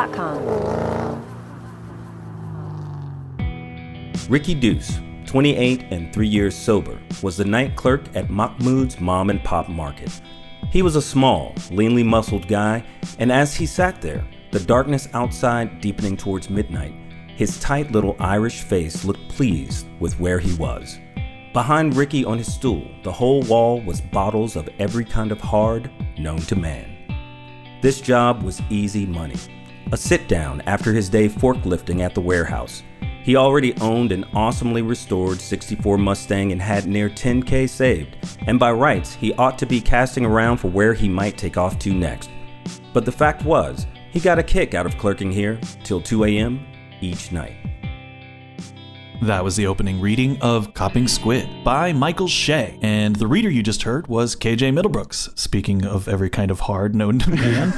SquidPodcast.com. Ricky Deuce, 28 and 3 years sober, was the night clerk at Mahmoud's Mom and Pop Market. He was a small, leanly muscled guy, and as he sat there, the darkness outside deepening towards midnight, his tight little Irish face looked pleased with where he was. Behind Ricky on his stool, the whole wall was bottles of every kind of hard known to man. This job was easy money. A sit-down after his day forklifting at the warehouse. He already owned an awesomely restored 64 Mustang and had near $10K saved, and by rights, he ought to be casting around for where he might take off to next. But the fact was, he got a kick out of clerking here till 2 a.m. each night. That was the opening reading of Copping Squid by Michael Shea. And the reader you just heard was KJ Middlebrooks. Speaking of every kind of hard known to man.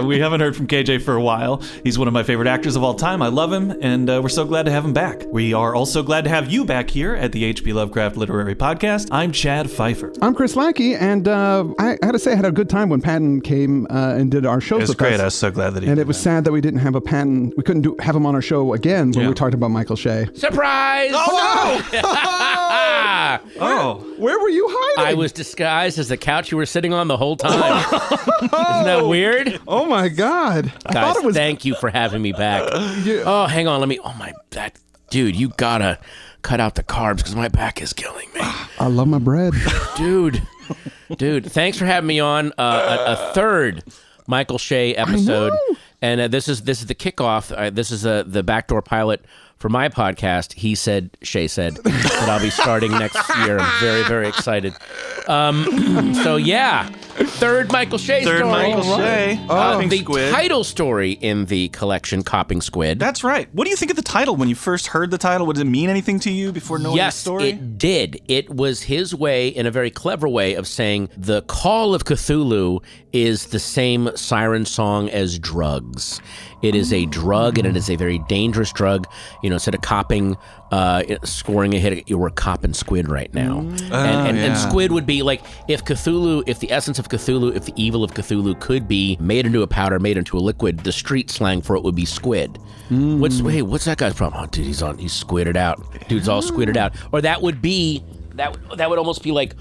We haven't heard from KJ for a while. He's one of my favorite actors of all time. I love him, and we're so glad to have him back. We are also glad to have you back here at the H.P. Lovecraft Literary Podcast. I'm Chad Pfeiffer. I'm Chris Lackey, and I had to say I had a good time when Patton came and did our show. It was great. I was so glad that he And it was sad that we didn't have a Patton. We couldn't have him on our show again when we talked about Michael Shea. Surprise! Oh, no! Where were you hiding? I was disguised as the couch you were sitting on the whole time. Isn't that weird? Oh my God! I Guys, thought it was. thank you for having me back. Oh, hang on, dude, you gotta cut out the carbs because my back is killing me. I love my bread. Dude, thanks for having me on a third Michael Shea episode. And this is the kickoff. This is the backdoor pilot for my podcast. Shea said that I'll be starting next year. I'm very, very excited. So yeah, third Michael Shea story. Third Michael Shea. Copping The Squid. title story in the collection, Copping Squid. That's right. What do you think of the title when you first heard the title? Did it mean anything to you before knowing the story? Yes, it did. It was his way, in a very clever way, of saying the call of Cthulhu is the same siren song as drugs. It is a drug, and it is a very dangerous drug. You know, instead of copping, scoring a hit, you were copping squid right now. And squid would be like if the essence of Cthulhu, if the evil of Cthulhu could be made into a powder, made into a liquid, the street slang for it would be squid. What's that guy's problem? Oh, dude, he's squidded out. Dude's all squidded out. Or that would be... That would almost be like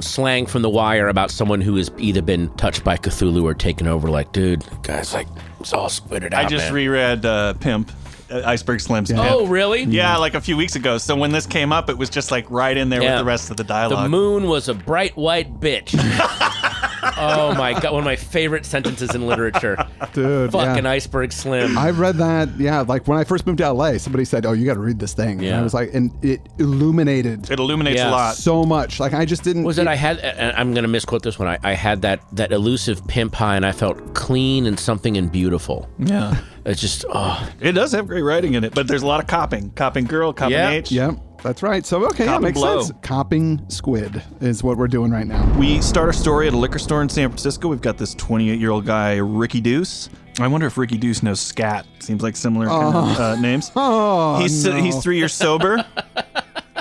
slang from The Wire about someone who has either been touched by Cthulhu or taken over. Like, dude, guy's like, it's all squidded out. I just reread Pimp, Iceberg Slim's Pimp. Oh, really? Yeah, like a few weeks ago. So when this came up, it was just like right in there with the rest of the dialogue. The moon was a bright white bitch. Oh my God, one of my favorite sentences in literature. Dude, Fucking Iceberg Slim. I read that, like when I first moved to LA, somebody said, "Oh, you got to read this thing." Yeah. And I was like, and it illuminated. It illuminates a lot. So much. Like I just didn't. I had, and I'm going to misquote this one, I had that elusive pimp high, and I felt clean and something and beautiful. Yeah. It's just, It does have great writing in it, but there's a lot of copping. Copping girl, copping H. Yep. That's right. So, okay, Cop and makes blow. sense. Copping Squid is what we're doing right now. We start our story at a liquor store in San Francisco. We've got this 28-year-old guy, Ricky Deuce. I wonder if Ricky Deuce knows scat. Seems like similar kind of names. Oh, He's 3 years sober.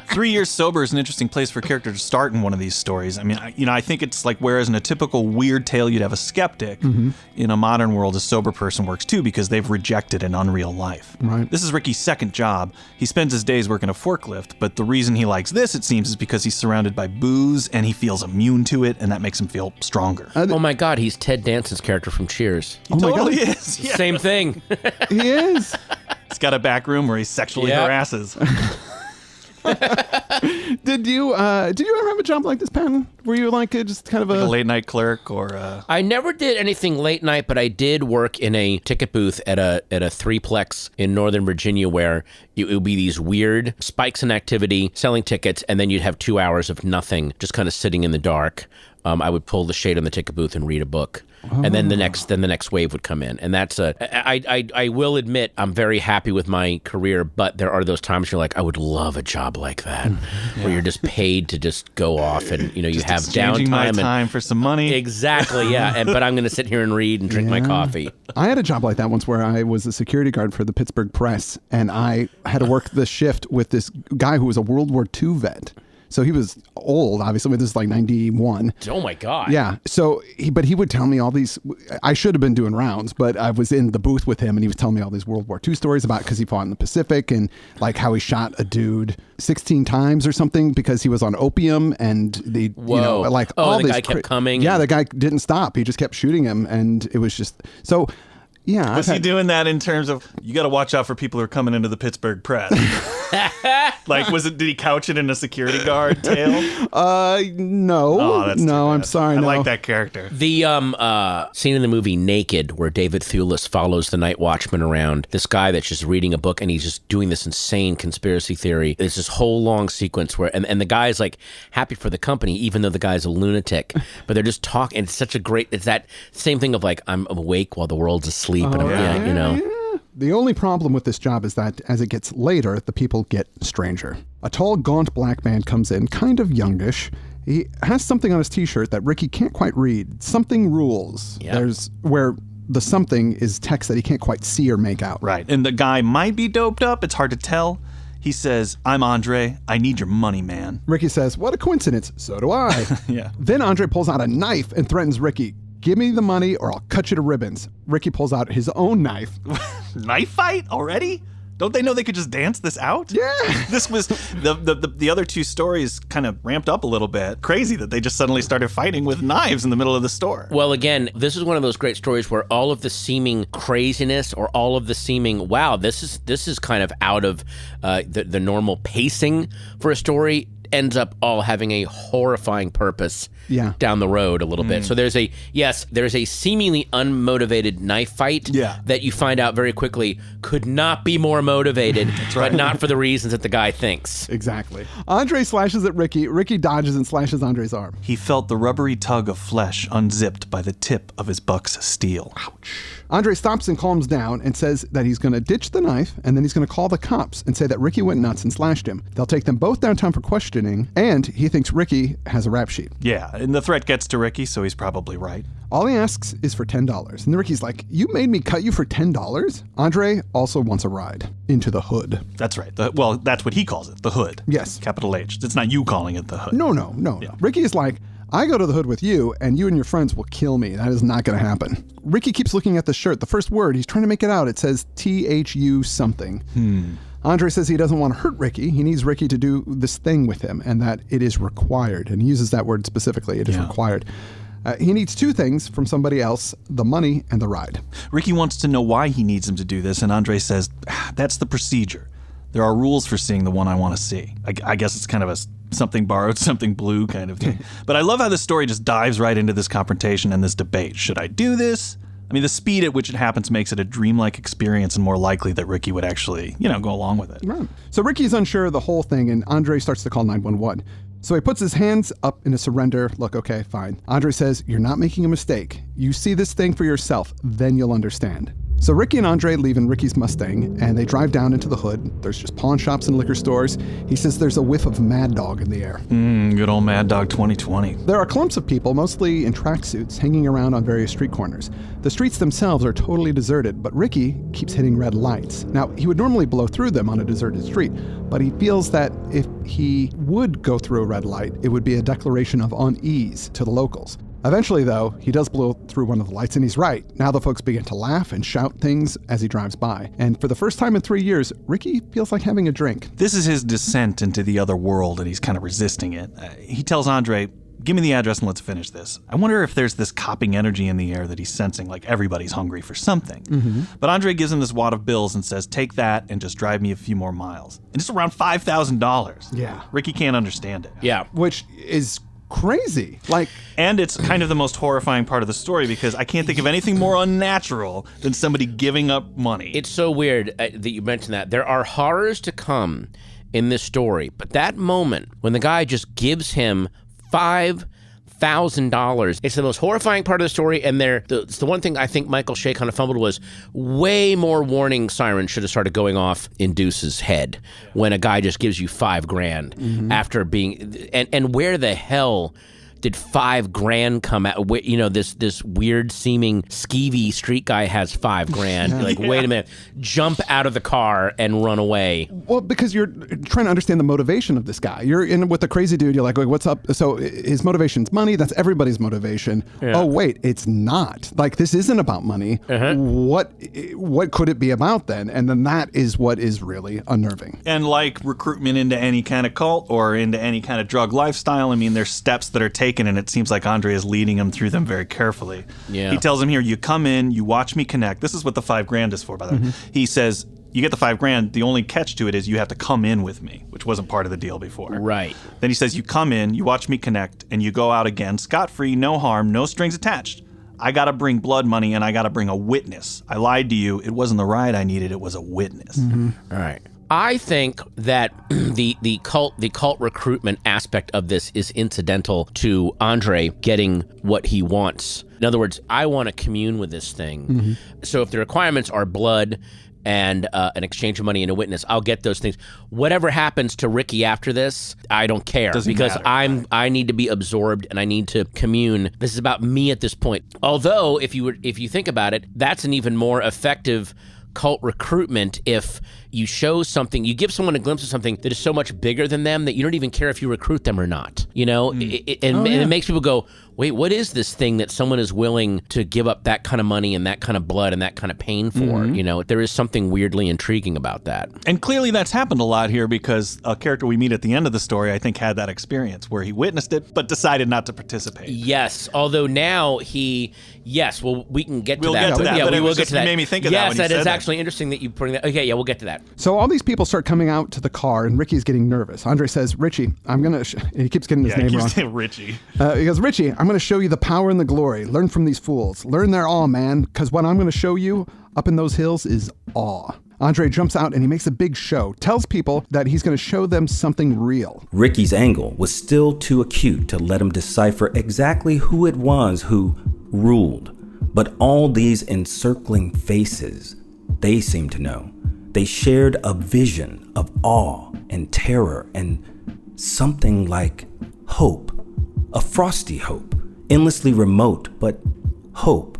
3 years sober is an interesting place for a character to start in one of these stories. I mean, I think it's like whereas in a typical weird tale you'd have a skeptic, in a modern world a sober person works too because they've rejected an unreal life. Right. This is Ricky's second job. He spends his days working a forklift, but the reason he likes this, it seems, is because he's surrounded by booze and he feels immune to it, and that makes him feel stronger. oh my God, he's Ted Danson's character from Cheers. He totally is. Yeah. Same thing. he is. He's got a back room where he sexually harasses. Did you ever have a job like this, Patton? Were you like just kind of Like a late night clerk or I never did anything late night, but I did work in a ticket booth at a threeplex in Northern Virginia where it would be these weird spikes in activity, selling tickets, and then you'd have 2 hours of nothing, just kind of sitting in the dark. I would pull the shade on the ticket booth and read a book. And then the next wave would come in. And that's I will admit I'm very happy with my career, but there are those times you're like, I would love a job like that where you're just paid to just go off and you just have exchanging my downtime time for some money. Exactly, yeah. But I'm going to sit here and read and drink my coffee. I had a job like that once where I was a security guard for the Pittsburgh Press, and I had to work the shift with this guy who was a World War II vet. So he was old, obviously. This is like 91. Oh my God. Yeah. So, but he would tell me all these. I should have been doing rounds, but I was in the booth with him, and he was telling me all these World War II stories about because he fought in the Pacific and like how he shot a dude 16 times or something because he was on opium, and the like all the this guy kept coming. Yeah, the guy didn't stop. He just kept shooting him, and it was just so. Yeah, was he doing that in terms of you got to watch out for people who are coming into the Pittsburgh press? Like, did he couch it in a security guard tale? No. Oh, that's no. I'm sorry. I no. like that character. The scene in the movie Naked, where David Thewlis follows the night watchman around, this guy that's just reading a book and he's just doing this insane conspiracy theory. There's this whole long sequence where, and the guy's like happy for the company, even though the guy's a lunatic, but they're just talking. It's such a great, it's that same thing of like, I'm awake while the world's asleep. And I'm, you know. The only problem with this job is that as it gets later, the people get stranger. A tall, gaunt black man comes in, kind of youngish. He has something on his t-shirt that Ricky can't quite read. Something rules. Yeah. There's where the something is text that he can't quite see or make out. Right. And the guy might be doped up. It's hard to tell. He says, I'm Andre. I need your money, man. Ricky says, what a coincidence. So do I. Yeah. Then Andre pulls out a knife and threatens Ricky. Give me the money or I'll cut you to ribbons. Ricky pulls out his own knife. Knife fight already? Don't they know they could just dance this out? Yeah. This was the other two stories kind of ramped up a little bit. Crazy that they just suddenly started fighting with knives in the middle of the store. Well, again, this is one of those great stories where all of the seeming craziness or all of the seeming, wow, this is kind of out of the normal pacing for a story, ends up all having a horrifying purpose down the road a little bit. So there's a seemingly unmotivated knife fight that you find out very quickly could not be more motivated, but not for the reasons that the guy thinks. Exactly. Andre slashes at Ricky. Ricky dodges and slashes Andre's arm. He felt the rubbery tug of flesh unzipped by the tip of his buck's steel. Ouch. Andre stops and calms down and says that he's going to ditch the knife and then he's going to call the cops and say that Ricky went nuts and slashed him. They'll take them both downtown for questioning, and he thinks Ricky has a rap sheet. Yeah, and the threat gets to Ricky, so he's probably right. All he asks is for $10. And Ricky's like, you made me cut you for $10? Andre also wants a ride into the hood. That's right. Well, that's what he calls it, the hood. Yes. Capital H. It's not you calling it the hood. No. Yeah. Ricky is like, I go to the hood with you, and you and your friends will kill me. That is not going to happen. Ricky keeps looking at the shirt. The first word, he's trying to make it out. It says THU something. Andre says he doesn't want to hurt Ricky. He needs Ricky to do this thing with him, and that it is required. And he uses that word specifically. It is required. He needs two things from somebody else, the money and the ride. Ricky wants to know why he needs him to do this, and Andre says, that's the procedure. There are rules for seeing the one I want to see. I guess it's kind of a something borrowed, something blue kind of thing. But I love how this story just dives right into this confrontation and this debate. Should I do this? I mean, the speed at which it happens makes it a dreamlike experience and more likely that Ricky would actually, go along with it. Right. So Ricky's unsure of the whole thing, and Andre starts to call 911. So he puts his hands up in a surrender. Look, okay, fine. Andre says, you're not making a mistake. You see this thing for yourself, then you'll understand. So Ricky and Andre leave in Ricky's Mustang, and they drive down into the hood. There's just pawn shops and liquor stores. He says there's a whiff of Mad Dog in the air. Good old Mad Dog 2020. There are clumps of people, mostly in tracksuits, hanging around on various street corners. The streets themselves are totally deserted, but Ricky keeps hitting red lights. Now, he would normally blow through them on a deserted street, but he feels that if he would go through a red light, it would be a declaration of unease to the locals. Eventually, though, he does blow through one of the lights, and he's right. Now the folks begin to laugh and shout things as he drives by. And for the first time in 3 years, Ricky feels like having a drink. This is his descent into the other world, and he's kind of resisting it. He tells Andre, give me the address and let's finish this. I wonder if there's this copping energy in the air that he's sensing, like everybody's hungry for something. But Andre gives him this wad of bills and says, take that and just drive me a few more miles. And it's around $5,000. Yeah. Ricky can't understand it. Yeah. Which is crazy. And it's kind of the most horrifying part of the story because I can't think of anything more unnatural than somebody giving up money. It's so weird that you mentioned that. There are horrors to come in this story, but that moment when the guy just gives him $5,000, it's the most horrifying part of the story. And it's the one thing I think Michael Shea kind of fumbled was way more warning sirens should have started going off in Deuce's head when a guy just gives you $5,000 after being, and where the hell did $5,000 come out? You know, this weird seeming skeevy street guy has $5,000. You're like, wait a minute, jump out of the car and run away. Well, because you're trying to understand the motivation of this guy. You're in with the crazy dude. You're like, what's up? So his motivation's money. That's everybody's motivation. Yeah. Oh, wait, it's not. Like, this isn't about money. What could it be about then? And then that is what is really unnerving. And like recruitment into any kind of cult or into any kind of drug lifestyle, I mean, there's steps that are taken, and it seems like Andre is leading him through them very carefully. Yeah. He tells him here, you come in, you watch me connect. This is what the $5,000 is for, by the way. He says, you get the $5,000. The only catch to it is you have to come in with me, which wasn't part of the deal before. Right. Then he says, you come in, you watch me connect, and you go out again scot-free, no harm, no strings attached. I got to bring blood money, and I got to bring a witness. I lied to you. It wasn't the ride I needed. It was a witness. All right. I think that the cult recruitment aspect of this is incidental to Andre getting what he wants. In other words, I want to commune with this thing. So if the requirements are blood and an exchange of money and a witness, I'll get those things. Whatever happens to Ricky after this, I don't care. Because matter. I need to be absorbed and I need to commune. This is about me at this point. Although, if you think about it, that's an even more effective cult recruitment if you show something, you give someone a glimpse of something that is so much bigger than them that you don't even care if you recruit them or not. You know, and it makes people go, wait, what is this thing that someone is willing to give up that kind of money and that kind of blood and that kind of pain for? You know, there is something weirdly intriguing about that. And clearly that's happened a lot here because a character we meet at the end of the story, I think, had that experience where he witnessed it but decided not to participate. Yes, although now we can get to that. We'll get to that. Yeah, we will get to that. It made me think of that when you said that is that. actually interesting that you putting that. Okay, yeah, we'll get to that. So all these people start coming out to the car, and Ricky's getting nervous. Andre says, Richie, I'm going to... He keeps getting his name wrong. Saying Richie. He goes, Richie, I'm going to show you the power and the glory. Learn from these fools. Learn their awe, man, because what I'm going to show you up in those hills is awe. Andre jumps out and he makes a big show, tells people that he's going to show them something real. Ricky's angle was still too acute to let him decipher exactly who it was who ruled. But all these encircling faces, they seemed to know. They shared a vision of awe and terror and something like hope, a frosty hope, endlessly remote, but hope.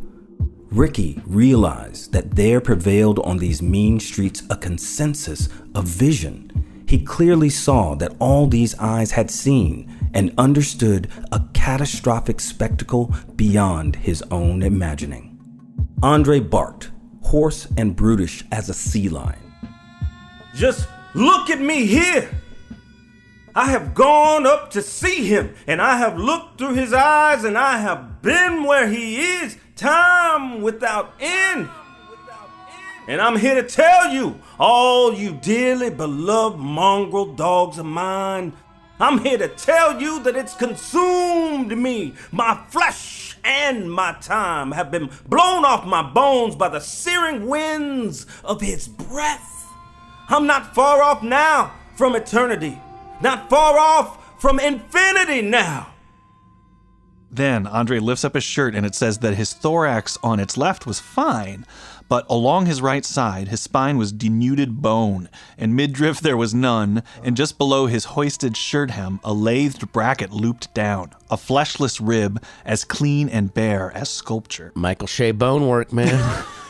Ricky realized that there prevailed on these mean streets a consensus of vision. He clearly saw that all these eyes had seen and understood a catastrophic spectacle beyond his own imagining. Andre barked, hoarse and brutish as a sea lion. Just look at me here. I have gone up to see him, and I have looked through his eyes, and I have been where he is, time without end. And I'm here to tell you, all you dearly beloved mongrel dogs of mine, I'm here to tell you that it's consumed me. My flesh and my time have been blown off my bones by the searing winds of his breath. I'm not far off now from eternity. Not far off from infinity now. Then Andre lifts up his shirt and it says that his thorax on its left was fine, but along his right side, his spine was denuded bone, and midriff there was none, and just below his hoisted shirt hem, a lathed bracket looped down, a fleshless rib as clean and bare as sculpture. Michael Shea bone work, man.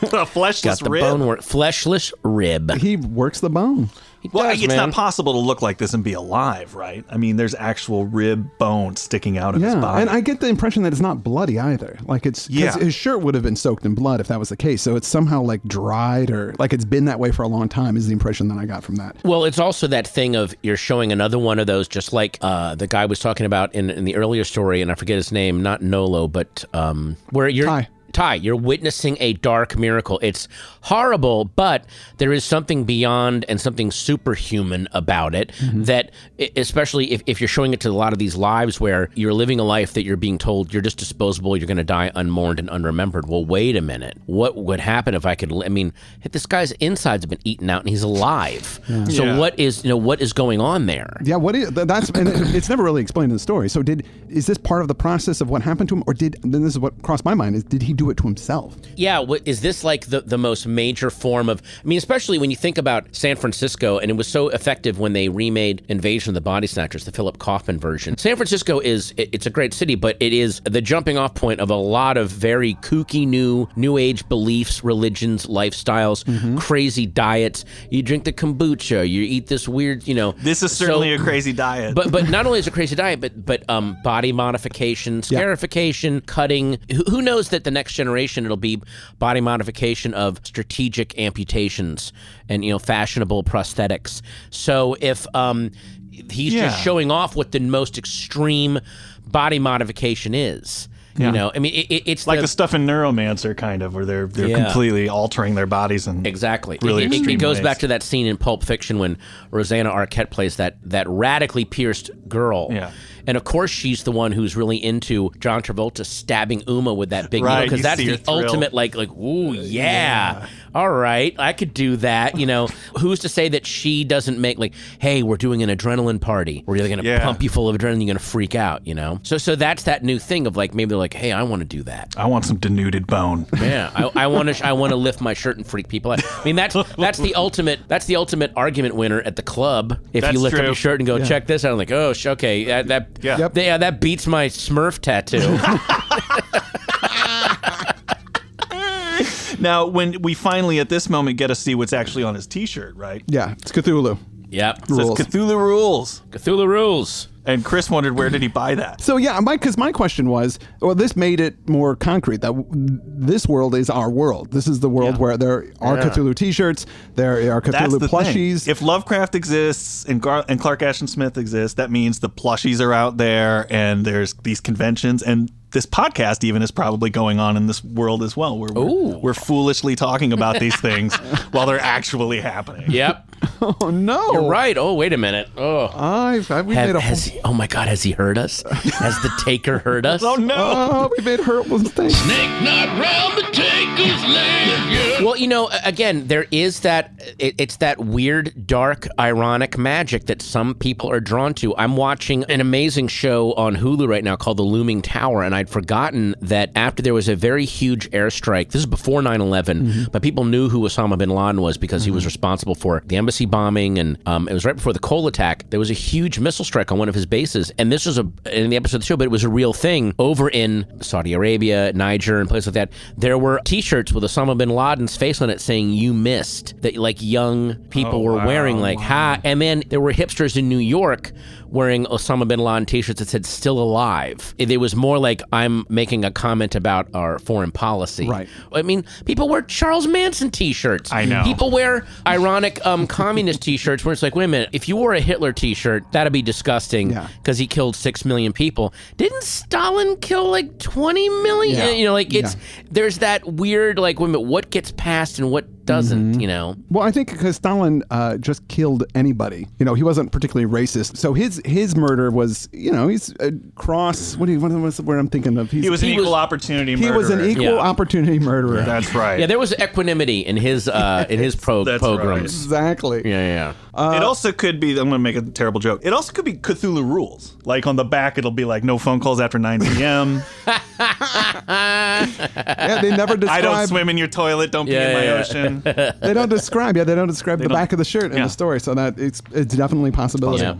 A fleshless rib. Bone work. Fleshless rib. He works the bone. It's not possible to look like this and be alive, right? I mean, there's actual rib bone sticking out of his body. And I get the impression that it's not bloody either. Like it's, because his shirt would have been soaked in blood if that was the case. So it's somehow like dried or like it's been that way for a long time is the impression that I got from that. Well, it's also that thing of you're showing another one of those, just like the guy was talking about in the earlier story, and I forget his name, not Nolo, but where you're... Ty, you're witnessing a dark miracle. It's horrible, but there is something beyond and something superhuman about it that, especially if you're showing it to a lot of these lives where you're living a life that you're being told you're just disposable, you're going to die unmourned and unremembered. Well, wait a minute. What would happen if I could, this guy's insides have been eaten out and he's alive. Yeah. So what is going on there? Yeah, it's never really explained in the story. So is this part of the process of what happened to him, or then this is what crossed my mind, is did he do it to himself? Yeah, is this like the most major form of, I mean, especially when you think about San Francisco, and it was so effective when they remade Invasion of the Body Snatchers, the Philip Kaufman version. San Francisco it's a great city, but it is the jumping off point of a lot of very kooky new age beliefs, religions, lifestyles, crazy diets. You drink the kombucha, you eat this weird, This is certainly a crazy diet. But not only is it a crazy diet, but body modification, scarification, cutting. Who knows that the next generation it'll be body modification of strategic amputations and fashionable prosthetics. So if he's just showing off what the most extreme body modification is. I mean, it's like the stuff in Neuromancer, kind of, where they're completely altering their bodies and exactly. Really it goes ways. back to that scene in Pulp Fiction when Rosanna Arquette plays that radically pierced girl. Yeah. And of course, she's the one who's really into John Travolta stabbing Uma with that big needle, because that's the ultimate, like, ooh, yeah. All right, I could do that. Who's to say that she doesn't make hey, we're doing an adrenaline party. We're really going to pump you full of adrenaline. You're going to freak out. So that's that new thing of maybe they're like, hey, I want to do that. I want some denuded bone. Yeah, I want to lift my shirt and freak people out. I mean, that's the ultimate argument winner at the club. If you lift up your shirt and go, check this out, I'm like, oh, okay, that beats my Smurf tattoo. Now, when we finally, at this moment, get to see what's actually on his T-shirt, right? Yeah, it's Cthulhu. Yep. It says Cthulhu rules. Cthulhu rules. And Chris wondered, where did he buy that? So yeah, because my question was, well, this made it more concrete that this world is our world. This is the world where there are Cthulhu T-shirts, there are Cthulhu plushies. Thing. If Lovecraft exists and Clark Ashton Smith exists, that means the plushies are out there and there's these conventions, and this podcast even is probably going on in this world as well. We're foolishly talking about these things while they're actually happening. Yep. Oh no! You're right. Oh, wait a minute. Oh, oh my God, has he heard us? Has the taker heard us? Oh no! Oh, we made horrible mistakes. Snake not round the taker's leg. Yeah. Well, again, there is that. It's that weird, dark, ironic magic that some people are drawn to. I'm watching an amazing show on Hulu right now called The Looming Tower, and I'd forgotten that after there was a very huge airstrike. This is before 9/11, but people knew who Osama bin Laden was because he was responsible for the embassy bombing, and it was right before the Cole attack. There was a huge missile strike on one of his bases, and this was in the episode of the show, but it was a real thing over in Saudi Arabia, Niger, and places like that. There were T-shirts with Osama bin Laden's face on it saying "You missed," that young people were wearing, ha. And then there were hipsters in New York wearing Osama bin Laden T-shirts that said "Still Alive." It was more like I'm making a comment about our foreign policy. Right. I mean, people wear Charles Manson T-shirts. I know. People wear ironic communist T-shirts where it's like, wait a minute, if you wore a Hitler T-shirt, that'd be disgusting because he killed 6 million people. Didn't Stalin kill 20 million? Yeah. There's that weird wait a minute, what gets passed and what doesn't, Well, I think because Stalin just killed anybody. He wasn't particularly racist. So his murder was, he's a cross. What's the word I'm thinking of? He was an equal opportunity murderer. He was an equal opportunity murderer. That's right. Yeah, there was equanimity in his pogroms. Right. Exactly. Yeah. It also could be, I'm going to make a terrible joke. It also could be Cthulhu rules. On the back, it'll be no phone calls after 9 p.m. Yeah, they never describe. I don't swim in your toilet. Don't pee in my ocean. They don't describe. Yeah, they don't describe the back of the shirt in the story. So that it's definitely a possibility. Yeah.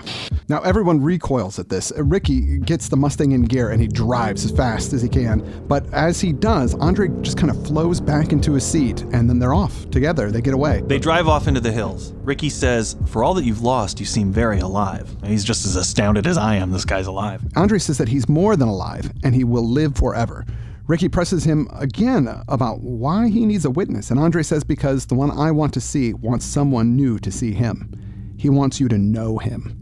Now everyone recoils at this. Ricky gets the Mustang in gear and he drives as fast as he can. But as he does, Andre just kind of flows back into his seat, and then they're off together. They get away. They drive off into the hills. Ricky says, "For all that you've lost, you seem very alive." And he's just as astounded as I am. This guy's alive. Andre says that he's more than alive and he will live forever. Ricky presses him again about why he needs a witness, and Andre says because the one I want to see wants someone new to see him. He wants you to know him.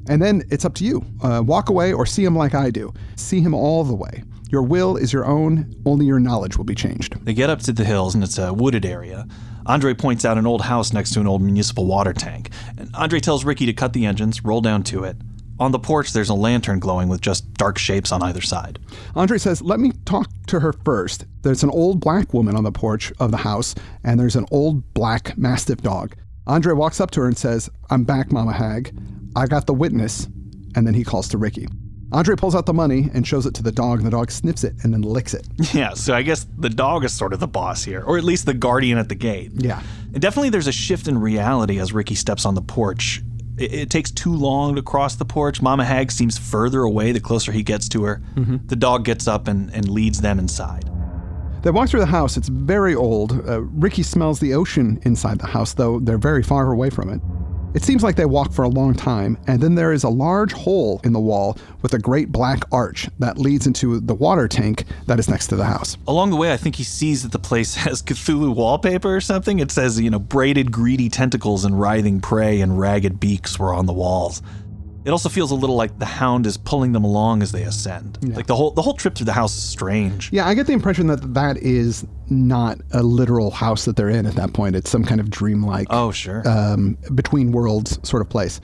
And then it's up to you. Walk away or see him like I do. See him all the way. Your will is your own, only your knowledge will be changed. They get up to the hills, and it's a wooded area. Andre points out an old house next to an old municipal water tank, and Andre tells Ricky to cut the engines, roll down to it. On the porch, there's a lantern glowing with just dark shapes on either side. Andre says, let me talk to her first. There's an old black woman on the porch of the house, and there's an old black Mastiff dog. Andre walks up to her and says, I'm back, Mama Hag. I got the witness. And then he calls to Ricky. Andre pulls out the money and shows it to the dog, and the dog sniffs it and then licks it. Yeah, so I guess the dog is sort of the boss here, or at least the guardian at the gate. Yeah. And definitely there's a shift in reality as Ricky steps on the porch. It takes too long to cross the porch. Mama Hag seems further away the closer he gets to her. Mm-hmm. The dog gets up and leads them inside. They walk through the house. It's very old. Ricky smells the ocean inside the house, though they're very far away from it. It seems like they walk for a long time, and then there is a large hole in the wall with a great black arch that leads into the water tank that is next to the house. Along the way, I think he sees that the place has Cthulhu wallpaper or something. It says, braided greedy tentacles and writhing prey and ragged beaks were on the walls. It also feels a little like the hound is pulling them along as they ascend. Yeah. Like the whole trip through the house is strange. Yeah, I get the impression that is not a literal house that they're in at that point. It's some kind of dreamlike, between worlds sort of place.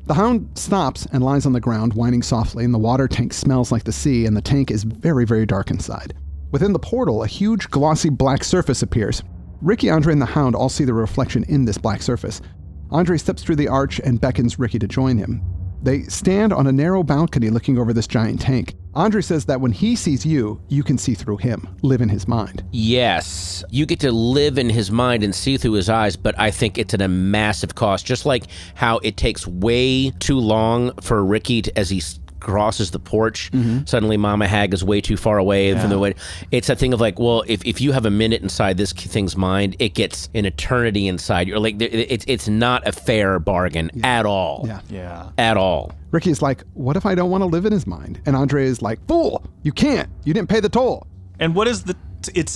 The hound stops and lies on the ground, whining softly, and the water tank smells like the sea, and the tank is very, very dark inside. Within the portal, a huge glossy black surface appears. Ricky, Andre, and the hound all see the reflection in this black surface. Andre steps through the arch and beckons Ricky to join him. They stand on a narrow balcony looking over this giant tank. Andre says that when he sees you can see through him, live in his mind. Yes, you get to live in his mind and see through his eyes, but I think it's at a massive cost. Just like how it takes way too long for Ricky as he crosses the porch, suddenly Mama Hag is way too far away from the way. It's a thing of like, well, if you have a minute inside this thing's mind, it gets an eternity inside. You're like, it's not a fair bargain at all. Yeah. At all. Ricky's like, what if I don't want to live in his mind? And Andre is like, fool, you can't. You didn't pay the toll. And what is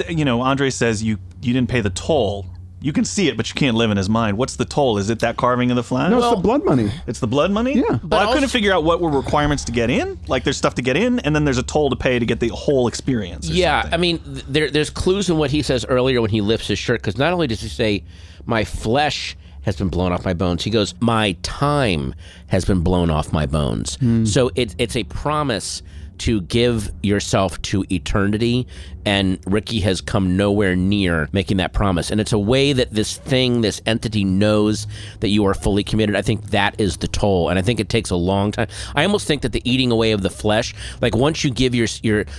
Andre says you didn't pay the toll. You can see it, but you can't live in his mind. What's the toll? Is it that carving of the flag? No, it's the blood money. It's the blood money? Yeah. Well, I couldn't figure out what were requirements to get in. Like, there's stuff to get in, and then there's a toll to pay to get the whole experience. Yeah, something. I mean, there's clues in what he says earlier when he lifts his shirt, because not only does he say, my flesh has been blown off my bones, he goes, my time has been blown off my bones. So it's a promise to give yourself to eternity, and Ricky has come nowhere near making that promise. And it's a way that this entity knows that you are fully committed. I think that is the toll, and I think it takes a long time. I almost think that the eating away of the flesh, like once you give your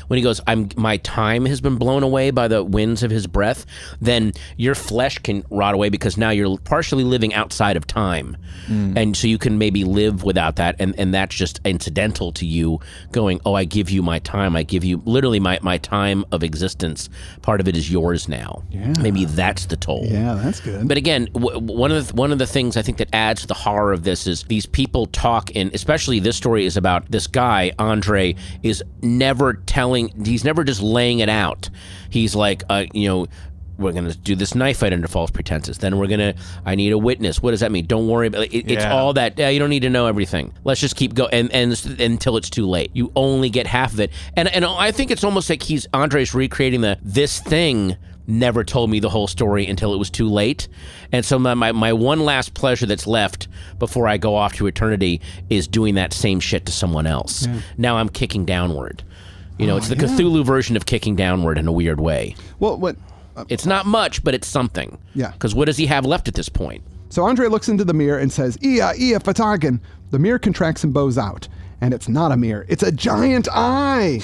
when he goes, my time has been blown away by the winds of his breath, then your flesh can rot away because now you're partially living outside of time. And so you can maybe live without that, and that's just incidental to you going, oh, I give you my time. I give you literally my time of existence. Part of it is yours now. Yeah. Maybe that's the toll. Yeah, that's good. But again, one of the things I think that adds to the horror of this is these people talk, and especially this story is about this guy, Andre, is never he's never just laying it out. He's like, we're going to do this knife fight under false pretenses. Then I need a witness. What does that mean? Don't worry about it. It's all that. You don't need to know everything. Let's just keep going and until it's too late. You only get half of it. And I think it's almost like Andre's recreating this thing never told me the whole story until it was too late. And so my one last pleasure that's left before I go off to eternity is doing that same shit to someone else. Yeah. Now I'm kicking downward. It's the Cthulhu version of kicking downward in a weird way. Well, what... it's not much, but it's something. Yeah. Because what does he have left at this point? So Andre looks into the mirror and says, Ia Fatagan. The mirror contracts and bows out. And it's not a mirror. It's a giant eye.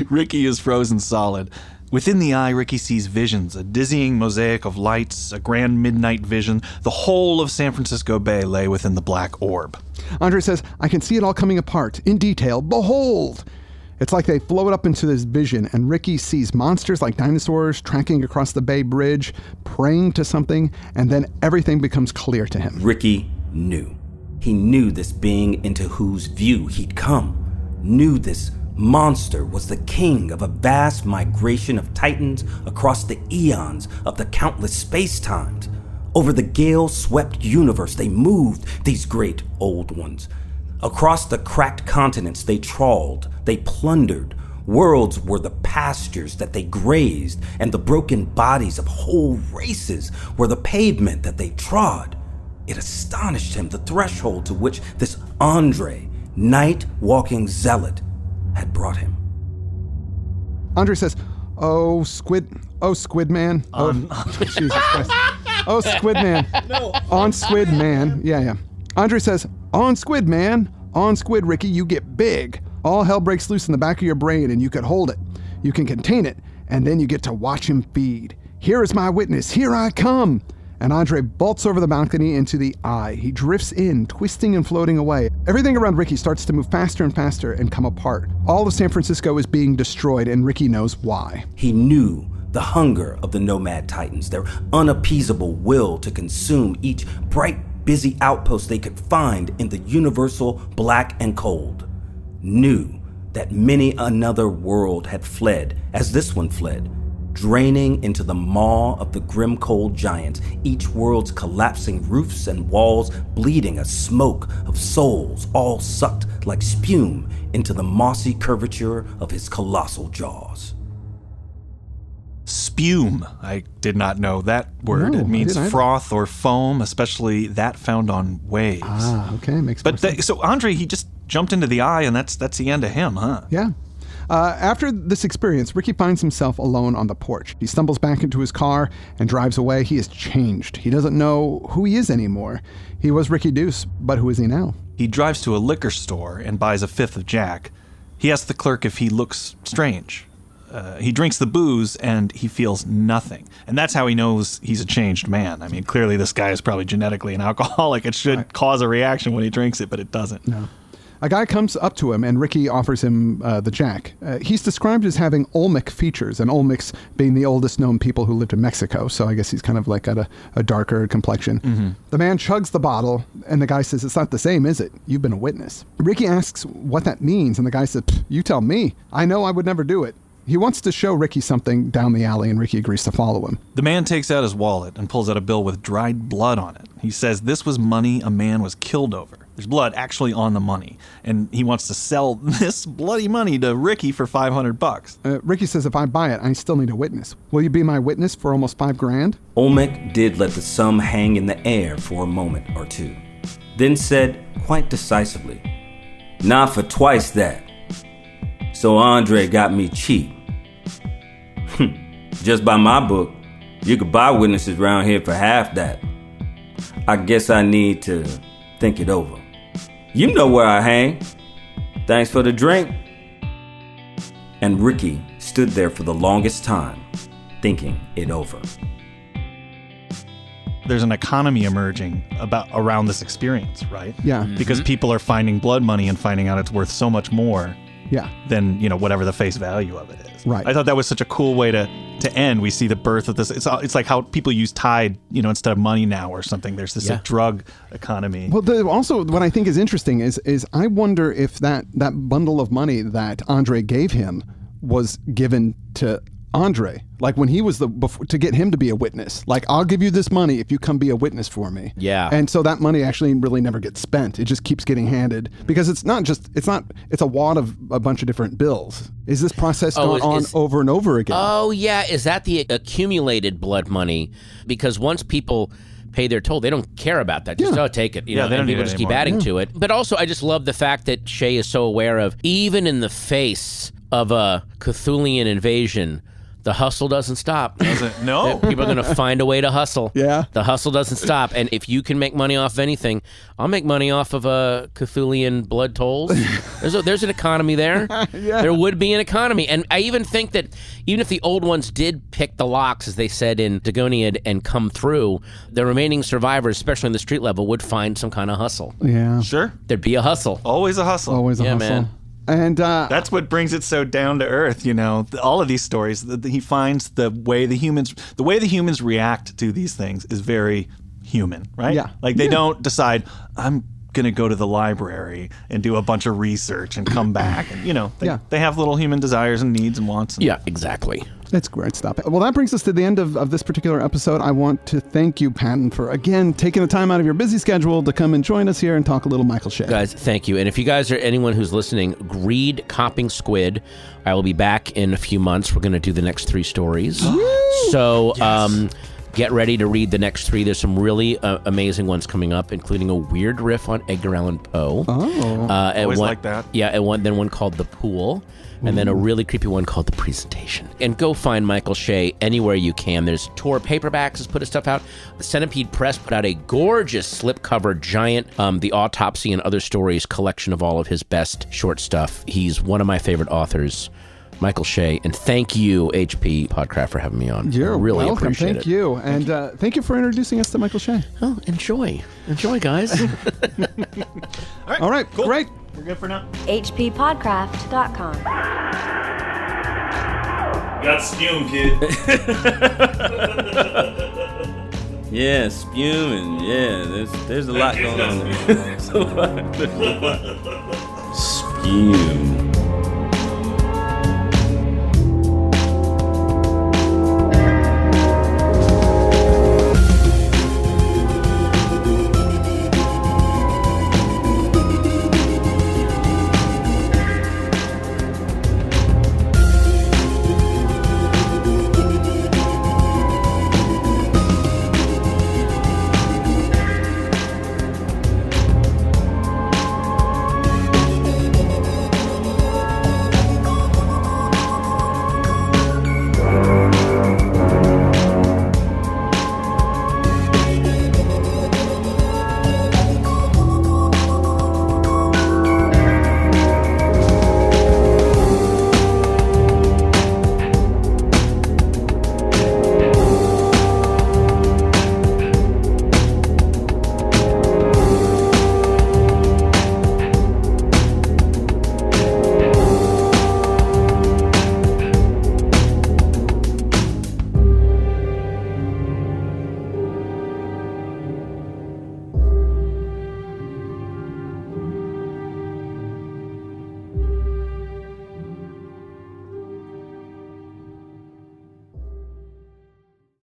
Ricky is frozen solid. Within the eye, Ricky sees visions, a dizzying mosaic of lights, a grand midnight vision. The whole of San Francisco Bay lay within the black orb. Andre says, I can see it all coming apart. In detail, behold. It's like they float up into this vision, and Ricky sees monsters like dinosaurs tracking across the Bay Bridge, praying to something, and then everything becomes clear to him. Ricky knew. He knew this being into whose view he'd come, knew this monster was the king of a vast migration of titans across the eons of the countless space-times. Over the gale-swept universe they moved, these great old ones. Across the cracked continents they trawled, they plundered. Worlds were the pastures that they grazed, and the broken bodies of whole races were the pavement that they trod. It astonished him the threshold to which this Andre, night-walking zealot, had brought him. Andre says, Oh, Squid Man. Jesus Christ. Oh, Squid Man. No. On Squid Man. Yeah. Andre says, on Squid Man. On Squid, Ricky, you get big. All hell breaks loose in the back of your brain, and you can hold it. You can contain it, and then you get to watch him feed. Here is my witness. Here I come. And Andre bolts over the balcony into the eye. He drifts in, twisting and floating away. Everything around Ricky starts to move faster and faster and come apart. All of San Francisco is being destroyed, and Ricky knows why. He knew the hunger of the Nomad Titans, their unappeasable will to consume each bright, busy outpost they could find in the universal black and cold. Knew that many another world had fled as this one fled, draining into the maw of the grim cold giants, each world's collapsing roofs and walls bleeding a smoke of souls, all sucked like spume into the mossy curvature of his colossal jaws. Spume. I did not know that word. No, It means I didn't either. froth or foam, especially that found on waves. Okay, makes more But sense. so Andre, he just jumped into the eye, and that's the end of him, huh? Yeah. After this experience, Ricky finds himself alone on the porch. He stumbles back into his car and drives away. He is changed. He doesn't know who he is anymore. He was Ricky Deuce, but who is he now? He drives to a liquor store and buys a fifth of Jack. He asks the clerk if he looks strange. He drinks the booze and he feels nothing. And that's how he knows he's a changed man. I mean, clearly this guy is probably genetically an alcoholic. It should cause a reaction when he drinks it, but it doesn't. No. A guy comes up to him and Ricky offers him the Jack. He's described as having Olmec features, and Olmecs being the oldest known people who lived in Mexico, so I guess he's kind of like got a darker complexion. Mm-hmm. The man chugs the bottle, and the guy says, "It's not the same, is it? You've been a witness." Ricky asks what that means, and the guy says, "You tell me. I know I would never do it." He wants to show Ricky something down the alley, and Ricky agrees to follow him. The man takes out his wallet and pulls out a bill with dried blood on it. He says this was money a man was killed over. There's blood actually on the money, and he wants to sell this bloody money to Ricky for $500. Ricky says, "If I buy it, I still need a witness. Will you be my witness for almost $5,000? Olmec did let the sum hang in the air for a moment or two, then said quite decisively, "Not for twice that. So Andre got me cheap. Just by my book, you could buy witnesses around here for half that. I guess I need to think it over. You know where I hang. Thanks for the drink." And Ricky stood there for the longest time, thinking it over. There's an economy emerging around this experience, right? Yeah. Because people are finding blood money and finding out it's worth so much more Yeah. than, whatever the face value of it is. Right. I thought that was such a cool way to end. We see the birth of this. It's like how people use Tide, instead of money now or something. There's this like, drug economy. Well, also, what I think is interesting is I wonder if that bundle of money that Andre gave him was given to Andre, like when he was to get him to be a witness. Like, "I'll give you this money if you come be a witness for me." Yeah. And so that money actually really never gets spent. It just keeps getting handed because it's a wad of a bunch of different bills. Is this process going on over and over again? Oh, yeah. Is that the accumulated blood money? Because once people pay their toll, they don't care about that. Just, take it. They don't and need people it just keep anymore. adding to it. But also, I just love the fact that Shea is so aware of, even in the face of a Cthulian invasion, the hustle doesn't stop. Does it? No. People are going to find a way to hustle. Yeah. The hustle doesn't stop. And if you can make money off of anything, I'll make money off of Cthulian blood tolls. There's an economy there. Yeah. There would be an economy. And I even think that even if the old ones did pick the locks, as they said in Dagoniad, and come through, the remaining survivors, especially in the street level, would find some kind of hustle. Yeah. Sure. There'd be a hustle. Always a hustle. Always a Yeah, hustle. man. And That's what brings it so down to earth, All of these stories, he finds the way the humans react to these things is very human, right? Yeah. Like they don't decide, I'm going to go to the library and do a bunch of research and come back. And, they have little human desires and needs and wants. And Yeah, exactly. It's great stuff. Well, that brings us to the end of this particular episode. I want to thank you, Patton, for, again, taking the time out of your busy schedule to come and join us here and talk a little Michael Shea. Guys, thank you. And if you guys are anyone who's listening, read Copping Squid. I will be back in a few months. We're going to do the next 3 stories. So Get ready to read the next 3. There's some really amazing ones coming up, including a weird riff on Edgar Allan Poe. Oh. Always like that. Yeah, and then one called The Pool, and then a really creepy one called The Presentation. And go find Michael Shea anywhere you can. There's Tor Paperbacks has put his stuff out. Centipede Press put out a gorgeous slipcover giant The Autopsy and Other Stories collection of all of his best short stuff. He's one of my favorite authors, Michael Shea, and thank you, HP Podcraft, for having me on. You're really welcome. appreciate Thank it. you. And thank you for introducing us to Michael Shea. Oh, enjoy, guys. All right, Cool. great. We're good for now. hppodcraft.com. Got spume, kid. Yeah, spewing. Yeah, there's a lot going on. There's a lot. Spume.